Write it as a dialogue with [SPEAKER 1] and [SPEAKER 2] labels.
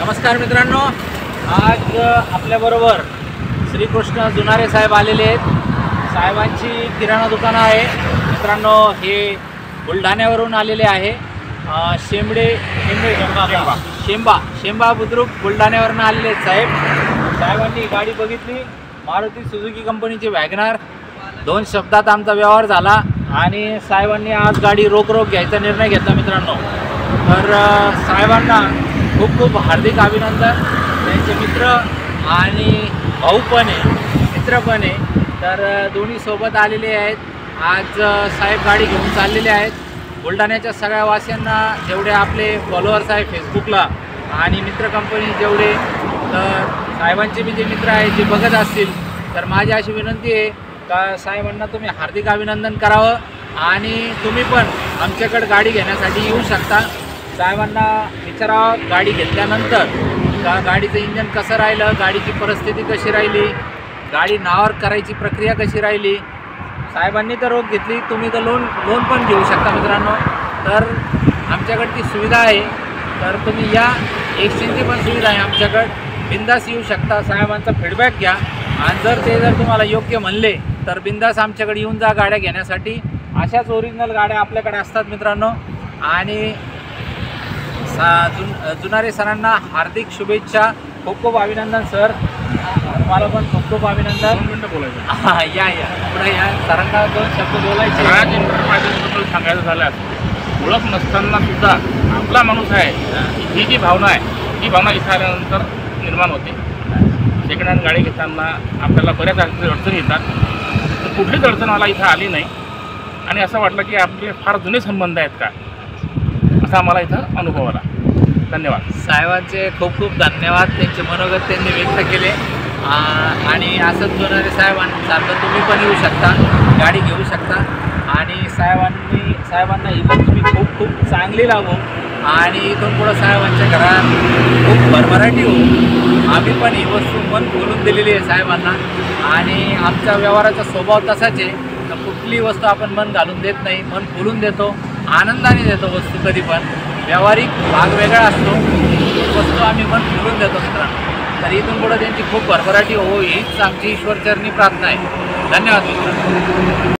[SPEAKER 1] नमस्कार मित्रांनो, आज आपल्याबरोबर श्रीकृष्ण जुनारे साहेब आलेले आहेत। साहेबांची किराणा दुकानं आहे मित्रांनो। हे बुलढाण्यावरून आलेले आहे। शेंबा बुद्रुक बुलढाण्यावरून आलेले आहेत साहेबांनी गाडी बघितली, मारुती सुझुकी कंपनीची वॅगनार। 2 शब्दात आमचा व्यवहार झाला आणि साहेबांनी आज गाडी रोख घ्यायचा निर्णय घेतला मित्रांनो। तर साहेबांना खूप खूप हार्दिक अभिनंदन। त्यांचे मित्र आणि भाऊ पण आहे, मित्र पण आहे, तर दोन्ही सोबत आलेले आहेत। आज साहेब गाडी घेऊन चाललेले आहेत। बुलढाण्याच्या सगळ्या वासियांना, जेवढे आपले फॉलोअर्स आहे फेसबुकला आणि मित्र कंपनी जेवढे, तर साहेबांचे बी जे मित्र आहेत जे बघत असतील, तर माझी अशी विनंती आहे का साहेबांना तुम्ही हार्दिक अभिनंदन करावं आणि तुम्ही पण आमच्याकडे गाडी घेण्यासाठी येऊ शकता। साहेबांना विचारावं गाडी घेतल्यानंतर का गाडीचं इंजन कसं राहिलं, गाडीची परिस्थिती कशी राहिली, गाडी नावावर करायची प्रक्रिया कशी राहिली। साहेबांनी तर रोख घेतली, तुम्ही तर लोन पण घेऊ शकता मित्रांनो। तर आमच्याकडे ती सुविधा आहे, तर तुम्ही या, एक्सचेंजची पण सुविधा आहे आमच्याकडे, बिंदास येऊ शकता। साहेबांचा फीडबॅक घ्या आणि जर तुम्हाला योग्य म्हणले तर बिंदास आमच्याकडे येऊन जा गाड्या घेण्यासाठी। अशाच ओरिजिनल गाड्या आपल्याकडे असतात मित्रांनो। आणि जुनारे सरांना हार्दिक शुभेच्छा, खूप खूप अभिनंदन सर, तुम्हाला पण खूप खूप अभिनंदन।
[SPEAKER 2] 2 मिनिटं बोलायचं।
[SPEAKER 1] या पुढे या, सरांना 2 शब्द बोलायचे।
[SPEAKER 2] राज इंटरप्राइजेसबद्दल सांगायचं झाल्यास, ओळख नसताना सुद्धा आपला माणूस आहे, ही जी भावना आहे, ही भावना इथं आल्यानंतर निर्माण होते। सेकंड हँड गाडी घेताना आपल्याला बऱ्याच अडचणी येतात, तर कुठलीच अडचण मला इथं आली नाही आणि असं वाटलं की आपले फार जुने संबंध आहेत का, असा आम्हाला इथं अनुभव आला। धन्यवाद
[SPEAKER 1] साहेबांचे खूप खूप धन्यवाद। त्यांचे मनोगत त्यांनी व्यक्त केले आणि असंच जुनारे साहेबांसारखं तुम्ही पण येऊ शकता, गाडी घेऊ शकता आणि साहेबांना इथं तुम्ही खूप खूप चांगली लागू आणि इथून पुढं साहेबांच्या घरात खूप भरभराटी होऊ। आम्ही पण ही वस्तू मन खोलून दिलेली आहे साहेबांना आणि आमच्या व्यवहाराचा स्वभाव तसाच आहे, तर कुठली वस्तू आपण मन घालून देत नाही, मन खोलून देतो, आनंदाने देतो वस्तू। कधी पण व्यावहारिक भाग वेगळा असतो, वस्तू आम्ही मन खोलून देतो मित्रांनो। तर इथून पुढं त्यांची खूप भरभराटी हो, हीच आमची ईश्वरचरणी प्रार्थना आहे। धन्यवाद मित्रांनो।